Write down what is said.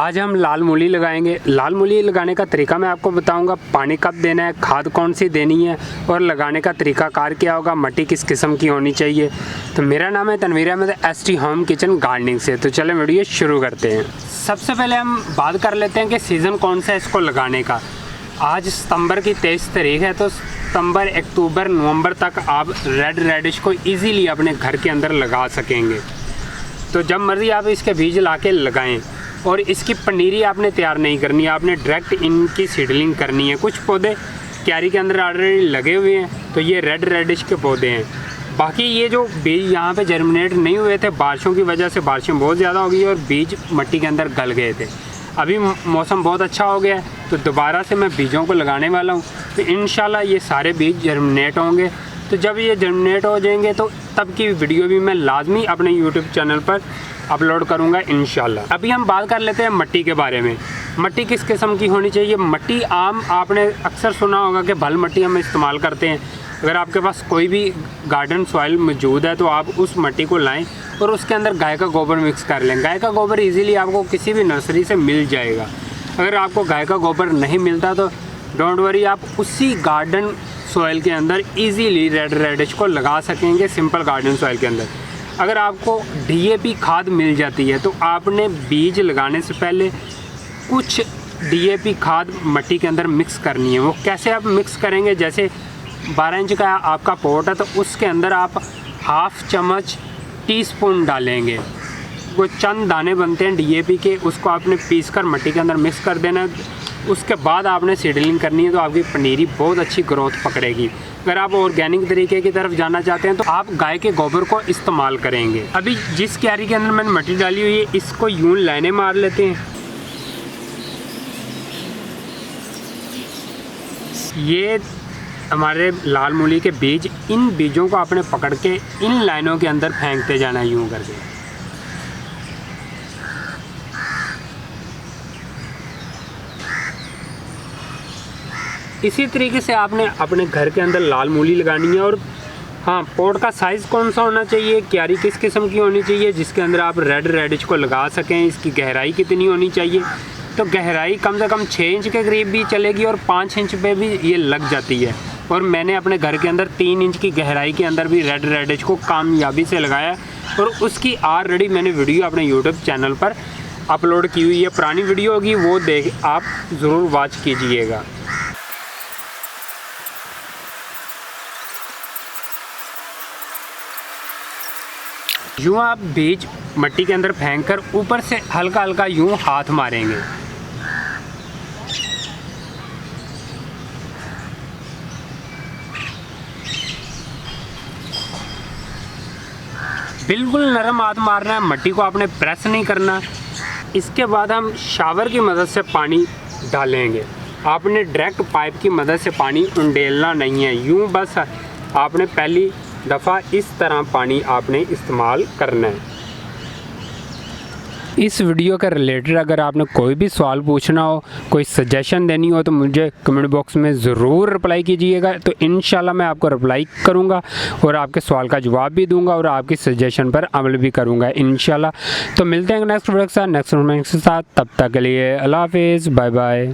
आज हम लाल मूली लगाएंगे। लाल मूली लगाने का तरीका मैं आपको बताऊंगा, पानी कब देना है, खाद कौन सी देनी है और लगाने का तरीकाकार क्या होगा, मिट्टी किस किस्म की होनी चाहिए। तो मेरा नाम है Tanveer Ahmed, ST home kitchen gardening से। तो चले वीडियो शुरू करते हैं। सबसे पहले हम बात कर लेते हैं कि सीज़न कौन सा है इसको लगाने का। आज सितंबर की 23 तारीख है, तो सितंबर, अक्टूबर, नवंबर तक आप रेडिश को ईज़िली अपने घर के अंदर लगा सकेंगे। तो जब मर्ज़ी आप इसके बीज ला के लगाएँ। और इसकी पनीरी आपने तैयार नहीं करनी है, आपने डायरेक्ट इनकी सीडलिंग करनी है। कुछ पौधे क्यारी के अंदर ऑलरेडी लगे हुए हैं, तो ये रेडिश के पौधे हैं। बाकी ये जो बीज यहाँ पे जर्मिनेट नहीं हुए थे, बारिशों की वजह से, बारिशें बहुत ज़्यादा हो गई और बीज मिट्टी के अंदर गल गए थे। अभी मौसम बहुत अच्छा हो गया है, तो दोबारा से मैं बीजों को लगाने वाला हूँ। तो इंशाल्लाह ये सारे बीज जर्मिनेट होंगे। तो जब ये जर्मिनेट हो जाएंगे तो तब की वीडियो भी मैं लाजमी अपने यूट्यूब चैनल पर अपलोड करूंगा इंशाल्लाह। अभी हम बात कर लेते हैं मिट्टी के बारे में। मिट्टी किस किस्म की होनी चाहिए। मिट्टी आम आपने अक्सर सुना होगा कि भल मिट्टी हम इस्तेमाल करते हैं। अगर आपके पास कोई भी गार्डन सॉइल मौजूद है तो आप उस मिट्टी को लाएं और उसके अंदर गाय का गोबर मिक्स कर लें। गाय का गोबर ईज़िली आपको किसी भी नर्सरी से मिल जाएगा। अगर आपको गाय का गोबर नहीं मिलता तो डोंट वरी, आप उसी गार्डन सॉइल के अंदर ईज़िली रेडिश को लगा सकेंगे, सिंपल गार्डन सॉइल के अंदर। अगर आपको DAP खाद मिल जाती है तो आपने बीज लगाने से पहले कुछ DAP खाद मिट्टी के अंदर मिक्स करनी है। वो कैसे आप मिक्स करेंगे, जैसे 12 इंच का आपका पॉट है तो उसके अंदर आप हाफ चम्मच टीस्पून डालेंगे। वो चंद दाने बनते हैं DAP के, उसको आपने पीस कर मिट्टी के अंदर मिक्स कर देना है। उसके बाद आपने सीडलिंग करनी है, तो आपकी पनीरी बहुत अच्छी ग्रोथ पकड़ेगी। अगर आप ऑर्गेनिक तरीके की तरफ जाना चाहते हैं तो आप गाय के गोबर को इस्तेमाल करेंगे। अभी जिस क्यारी के अंदर मैंने मिट्टी डाली हुई है, इसको यूं लाइनें मार लेते हैं। ये हमारे लाल मूली के बीज, इन बीजों को आपने पकड़ के इन लाइनों के अंदर फेंकते जाना यूं करके। इसी तरीके से आपने अपने घर के अंदर लाल मूली लगानी है। और हाँ, पॉट का साइज़ कौन सा होना चाहिए, क्यारी किस किस्म की होनी चाहिए जिसके अंदर आप रेडिश को लगा सकें, इसकी गहराई कितनी होनी चाहिए। तो गहराई कम से कम 6 इंच के करीब भी चलेगी और 5 इंच पे भी ये लग जाती है। और मैंने अपने घर के अंदर 3 इंच की गहराई के अंदर भी रेडिश को कामयाबी से लगाया और उसकी ऑलरेडी मैंने वीडियो अपने यूट्यूब चैनल पर अपलोड की हुई है। पुरानी वीडियो होगी, वो देख आप ज़रूर वॉच कीजिएगा। यूँ आप बीज मिट्टी के अंदर फेंक कर ऊपर से हल्का हल्का यूँ हाथ मारेंगे। बिल्कुल नरम हाथ मारना है, मिट्टी को आपने प्रेस नहीं करना। इसके बाद हम शावर की मदद से पानी डालेंगे। आपने डायरेक्ट पाइप की मदद से पानी उंडेलना नहीं है, यूँ बस आपने पहली दफ़ा इस तरह पानी आपने इस्तेमाल करना है। इस वीडियो के रिलेटेड अगर आपने कोई भी सवाल पूछना हो, कोई सजेशन देनी हो, तो मुझे कमेंट बॉक्स में ज़रूर रिप्लाई कीजिएगा। तो इंशाल्लाह मैं आपको रिप्लाई करूंगा और आपके सवाल का जवाब भी दूंगा और आपकी सजेशन पर अमल भी करूंगा इंशाल्लाह। तो मिलते हैं नेक्स्ट वीडियो के साथ, नेक्स्ट के साथ। तब तक के लिए अल्लाह हाफिज़, बाय बाय।